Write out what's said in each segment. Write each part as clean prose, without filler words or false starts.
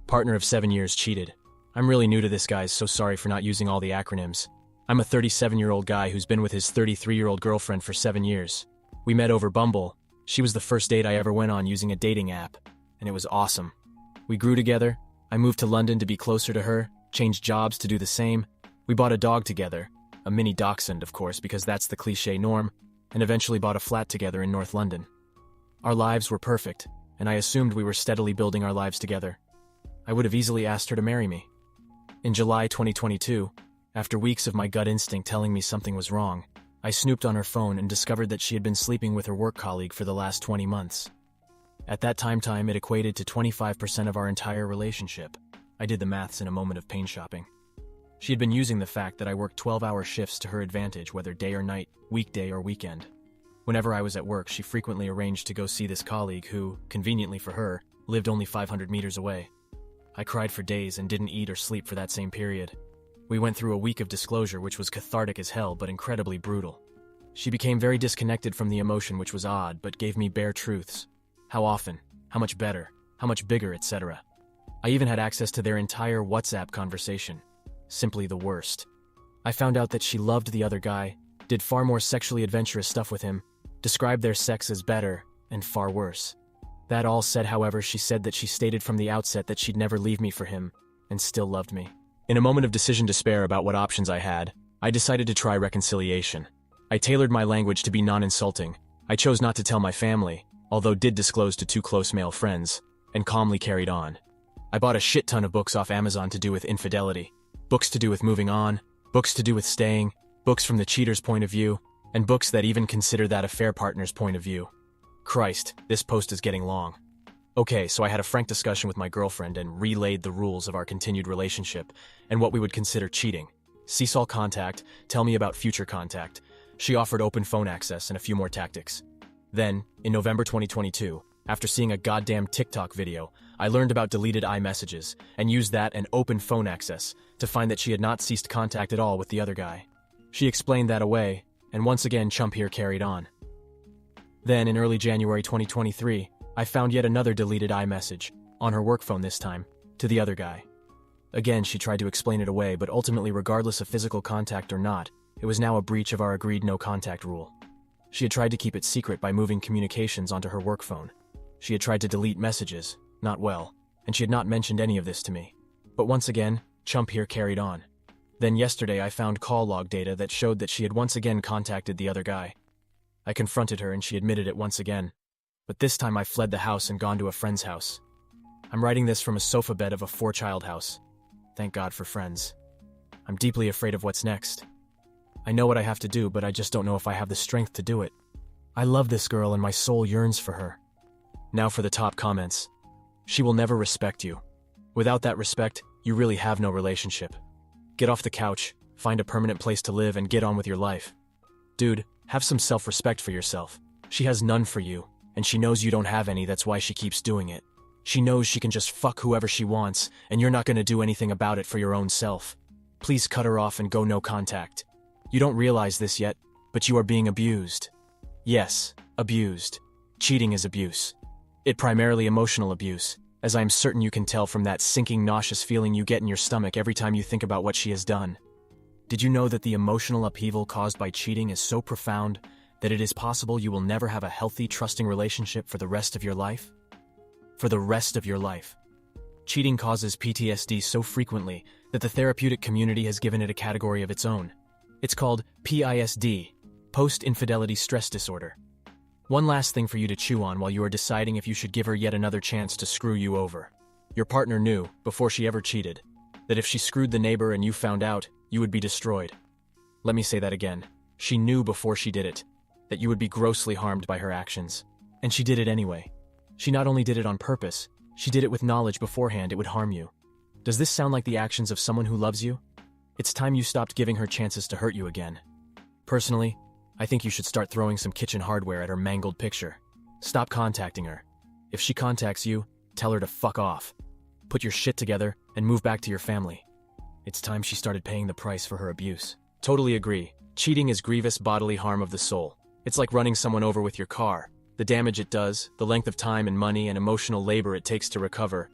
Partner of 7 years cheated. I'm really new to this, guys, so sorry for not using all the acronyms. I'm a 37-year-old guy who's been with his 33-year-old girlfriend for 7 years. We met over Bumble. She was the first date I ever went on using a dating app, and it was awesome. We grew together. I moved to London to be closer to her, changed jobs to do the same. We bought a dog together, a mini dachshund, of course, because that's the cliché norm, and eventually bought a flat together in North London. Our lives were perfect, and I assumed we were steadily building our lives together. I would have easily asked her to marry me. In July 2022, after weeks of my gut instinct telling me something was wrong, I snooped on her phone and discovered that she had been sleeping with her work colleague for the last 20 months. At that time, it equated to 25% of our entire relationship. I did the maths in a moment of pain shopping. She had been using the fact that I worked 12-hour shifts to her advantage, whether day or night, weekday or weekend. Whenever I was at work, she frequently arranged to go see this colleague who, conveniently for her, lived only 500 meters away. I cried for days and didn't eat or sleep for that same period. We went through a week of disclosure which was cathartic as hell but incredibly brutal. She became very disconnected from the emotion, which was odd, but gave me bare truths. How often, how much better, how much bigger, etc. I even had access to their entire WhatsApp conversation. Simply the worst. I found out that she loved the other guy, did far more sexually adventurous stuff with him, described their sex as better, and far worse. That all said, however, she said that she stated from the outset that she'd never leave me for him, and still loved me. In a moment of decision despair about what options I had, I decided to try reconciliation. I tailored my language to be non-insulting. I chose not to tell my family, although did disclose to 2 close male friends, and calmly carried on. I bought a shit ton of books off Amazon to do with infidelity, books to do with moving on, books to do with staying, books from the cheater's point of view, and books that even consider that affair partner's point of view. Christ, this post is getting long. Okay, so I had a frank discussion with my girlfriend and relayed the rules of our continued relationship and what we would consider cheating. Cease all contact, tell me about future contact. She offered open phone access and a few more tactics. Then, in November 2022, after seeing a goddamn TikTok video, I learned about deleted iMessages and used that and open phone access to find that she had not ceased contact at all with the other guy. She explained that away, and once again Chump here carried on. Then, in early January 2023, I found yet another deleted iMessage, on her work phone this time, to the other guy. Again, she tried to explain it away, but ultimately, regardless of physical contact or not, it was now a breach of our agreed no-contact rule. She had tried to keep it secret by moving communications onto her work phone. She had tried to delete messages, not well, and she had not mentioned any of this to me. But once again, Chump here carried on. Then yesterday I found call log data that showed that she had once again contacted the other guy. I confronted her and she admitted it once again. But this time I fled the house and gone to a friend's house. I'm writing this from a sofa bed of a 4-child house. Thank God for friends. I'm deeply afraid of what's next. I know what I have to do, but I just don't know if I have the strength to do it. I love this girl and my soul yearns for her. Now for the top comments. She will never respect you. Without that respect, you really have no relationship. Get off the couch, find a permanent place to live, and get on with your life. Dude, have some self-respect for yourself. She has none for you, and she knows you don't have any, that's why she keeps doing it. She knows she can just fuck whoever she wants, and you're not gonna do anything about it for your own self. Please cut her off and go no contact. You don't realize this yet, but you are being abused. Yes, abused. Cheating is abuse. It primarily emotional abuse, as I am certain you can tell from that sinking, nauseous feeling you get in your stomach every time you think about what she has done. Did you know that the emotional upheaval caused by cheating is so profound that it is possible you will never have a healthy, trusting relationship for the rest of your life? For the rest of your life. Cheating causes PTSD so frequently that the therapeutic community has given it a category of its own. It's called PISD, Post-Infidelity Stress Disorder. One last thing for you to chew on while you are deciding if you should give her yet another chance to screw you over. Your partner knew, before she ever cheated, that if she screwed the neighbor and you found out, you would be destroyed. Let me say that again. She knew before she did it, that you would be grossly harmed by her actions. And she did it anyway. She not only did it on purpose, she did it with knowledge beforehand it would harm you. Does this sound like the actions of someone who loves you? It's time you stopped giving her chances to hurt you again. Personally, I think you should start throwing some kitchen hardware at her mangled picture. Stop contacting her. If she contacts you, tell her to fuck off. Put your shit together and move back to your family. It's time she started paying the price for her abuse. Totally agree. Cheating is grievous bodily harm of the soul. It's like running someone over with your car. The damage it does, the length of time and money and emotional labor it takes to recover.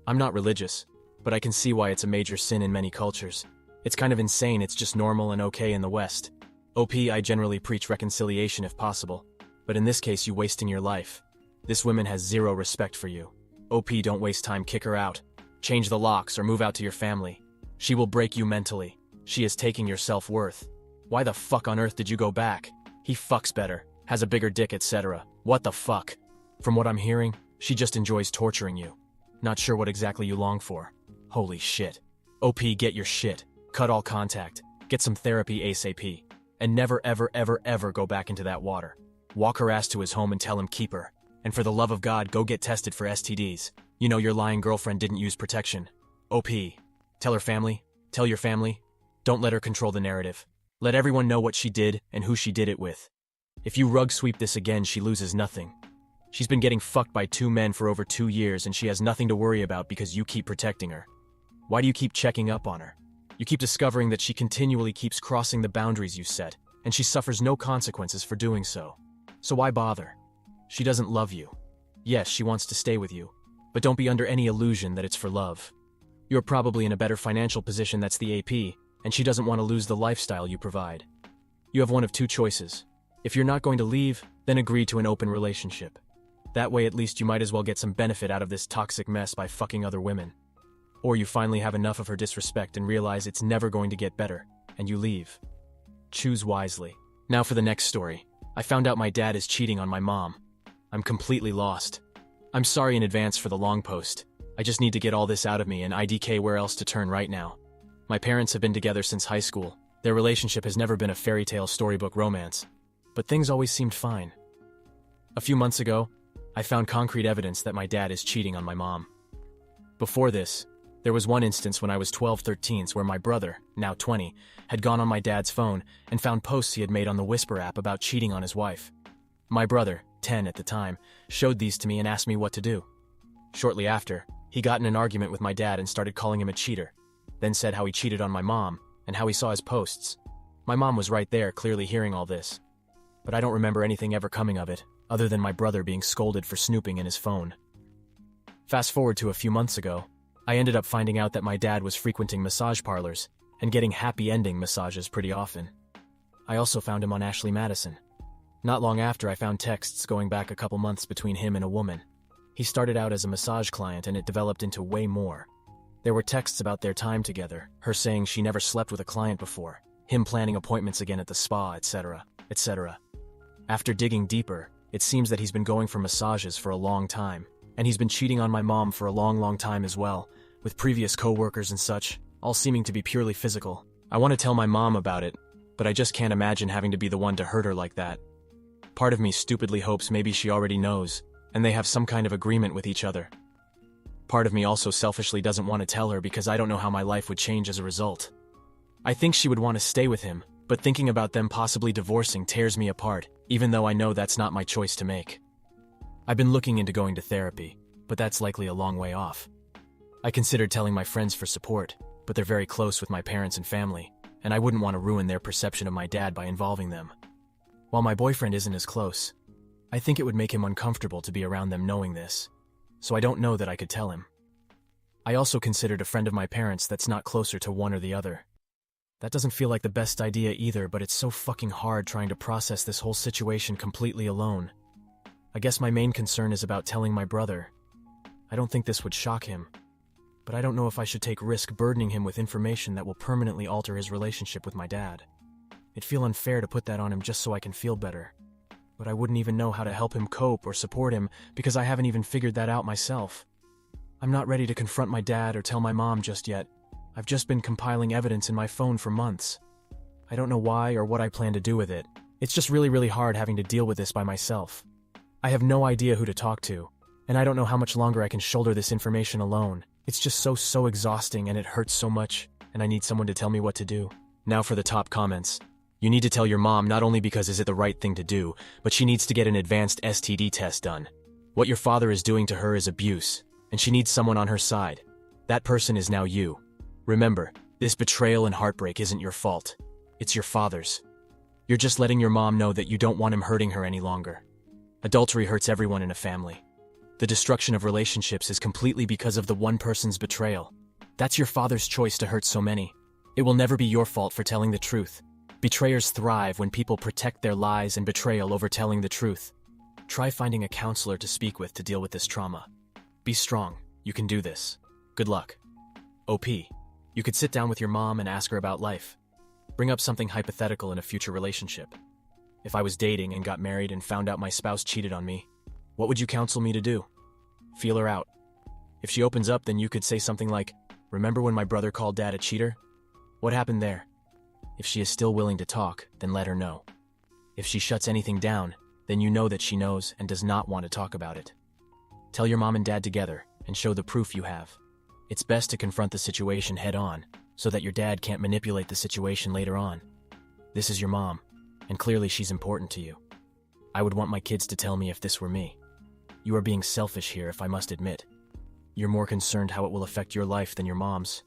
I'm not religious, but I can see why it's a major sin in many cultures. It's kind of insane, it's just normal and okay in the West. I generally preach reconciliation if possible, but in this case you wasting your life. This woman has zero respect for you. Don't waste time, kick her out. Change the locks or move out to your family. She will break you mentally. She is taking your self-worth. Why the fuck on earth did you go back? He fucks better, has a bigger dick, etc. What the fuck? From what I'm hearing, she just enjoys torturing you. Not sure what exactly you long for. Holy shit. Get your shit. Cut all contact. Get some therapy ASAP. And never ever ever ever go back into that water. Walk her ass to his home and tell him keep her. And for the love of God, go get tested for STDs. You know your lying girlfriend didn't use protection. Tell her family. Tell your family. Don't let her control the narrative. Let everyone know what she did and who she did it with. If you rug sweep this again, she loses nothing. She's been getting fucked by 2 men for over 2 years and she has nothing to worry about because you keep protecting her. Why do you keep checking up on her? You keep discovering that she continually keeps crossing the boundaries you set, and she suffers no consequences for doing so. So why bother? She doesn't love you. Yes, she wants to stay with you, but don't be under any illusion that it's for love. You're probably in a better financial position, that's the AP, and she doesn't want to lose the lifestyle you provide. You have one of 2 choices. If you're not going to leave, then agree to an open relationship. That way at least you might as well get some benefit out of this toxic mess by fucking other women. Or you finally have enough of her disrespect and realize it's never going to get better, and you leave. Choose wisely. Now for the next story. I found out my dad is cheating on my mom. I'm completely lost. I'm sorry in advance for the long post. I just need to get all this out of me and IDK where else to turn right now. My parents have been together since high school. Their relationship has never been a fairy tale storybook romance. But things always seemed fine. A few months ago, I found concrete evidence that my dad is cheating on my mom. Before this, there was one instance when I was 12-13 where my brother, now 20, had gone on my dad's phone and found posts he had made on the Whisper app about cheating on his wife. My brother, 10 at the time, showed these to me and asked me what to do. Shortly after, he got in an argument with my dad and started calling him a cheater, then said how he cheated on my mom and how he saw his posts. My mom was right there, clearly hearing all this. But I don't remember anything ever coming of it, other than my brother being scolded for snooping in his phone. Fast forward to a few months ago, I ended up finding out that my dad was frequenting massage parlors and getting happy ending massages pretty often. I also found him on Ashley Madison. Not long after, I found texts going back a couple months between him and a woman. He started out as a massage client and it developed into way more. There were texts about their time together, her saying she never slept with a client before, him planning appointments again at the spa, etc., etc. After digging deeper, it seems that he's been going for massages for a long time, and he's been cheating on my mom for a long time as well, with previous co-workers and such, all seeming to be purely physical. I want to tell my mom about it, but I just can't imagine having to be the one to hurt her like that. Part of me stupidly hopes maybe she already knows, and they have some kind of agreement with each other. Part of me also selfishly doesn't want to tell her because I don't know how my life would change as a result. I think she would want to stay with him, but thinking about them possibly divorcing tears me apart, even though I know that's not my choice to make. I've been looking into going to therapy, but that's likely a long way off. I considered telling my friends for support, but they're very close with my parents and family, and I wouldn't want to ruin their perception of my dad by involving them. While my boyfriend isn't as close, I think it would make him uncomfortable to be around them knowing this, so I don't know that I could tell him. I also considered a friend of my parents that's not closer to one or the other. That doesn't feel like the best idea either, but it's so fucking hard trying to process this whole situation completely alone. I guess my main concern is about telling my brother. I don't think this would shock him, but I don't know if I should take risk burdening him with information that will permanently alter his relationship with my dad. It'd feel unfair to put that on him just so I can feel better. But I wouldn't even know how to help him cope or support him because I haven't even figured that out myself. I'm not ready to confront my dad or tell my mom just yet. I've just been compiling evidence in my phone for months. I don't know why or what I plan to do with it. It's just really hard having to deal with this by myself. I have no idea who to talk to, and I don't know how much longer I can shoulder this information alone. It's just so exhausting and it hurts so much, and I need someone to tell me what to do. Now for the top comments. You need to tell your mom not only because is it the right thing to do, but she needs to get an advanced STD test done. What your father is doing to her is abuse, and she needs someone on her side. That person is now you. Remember, this betrayal and heartbreak isn't your fault. It's your father's. You're just letting your mom know that you don't want him hurting her any longer. Adultery hurts everyone in a family. The destruction of relationships is completely because of the one person's betrayal. That's your father's choice to hurt so many. It will never be your fault for telling the truth. Betrayers thrive when people protect their lies and betrayal over telling the truth. Try finding a counselor to speak with to deal with this trauma. Be strong. You can do this. Good luck. OP. You could sit down with your mom and ask her about life. Bring up something hypothetical in a future relationship. If I was dating and got married and found out my spouse cheated on me, what would you counsel me to do? Feel her out. If she opens up, then you could say something like, "Remember when my brother called Dad a cheater? What happened there?" If she is still willing to talk, then let her know. If she shuts anything down, then you know that she knows and does not want to talk about it. Tell your mom and dad together and show the proof you have. It's best to confront the situation head on so that your dad can't manipulate the situation later on. This is your mom, and clearly she's important to you. I would want my kids to tell me if this were me. You are being selfish here, if I must admit. You're more concerned how it will affect your life than your mom's.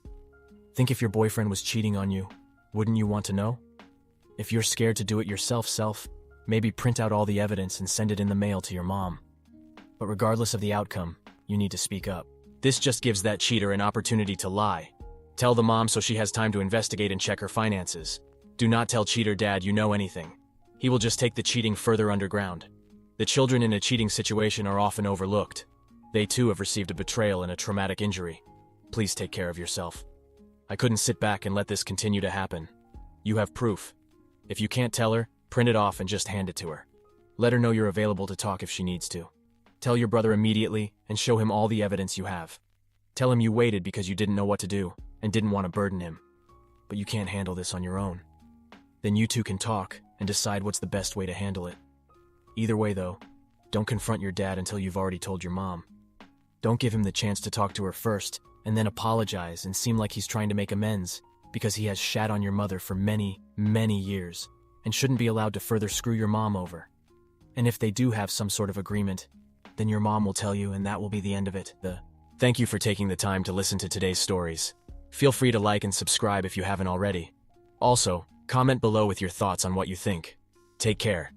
Think if your boyfriend was cheating on you, wouldn't you want to know? If you're scared to do it yourself, maybe print out all the evidence and send it in the mail to your mom. But regardless of the outcome, you need to speak up. This just gives that cheater an opportunity to lie. Tell the mom so she has time to investigate and check her finances. Do not tell cheater dad you know anything. He will just take the cheating further underground. The children in a cheating situation are often overlooked. They too have received a betrayal and a traumatic injury. Please take care of yourself. I couldn't sit back and let this continue to happen. You have proof. If you can't tell her, print it off and just hand it to her. Let her know you're available to talk if she needs to. Tell your brother immediately and show him all the evidence you have. Tell him you waited because you didn't know what to do and didn't want to burden him. But you can't handle this on your own. Then you two can talk and decide what's the best way to handle it. Either way though, don't confront your dad until you've already told your mom. Don't give him the chance to talk to her first and then apologize and seem like he's trying to make amends because he has shat on your mother for many, many years and shouldn't be allowed to further screw your mom over. And if they do have some sort of agreement, then your mom will tell you and that will be the end of it. Thank you for taking the time to listen to today's stories. Feel free to like and subscribe if you haven't already. Also, comment below with your thoughts on what you think. Take care.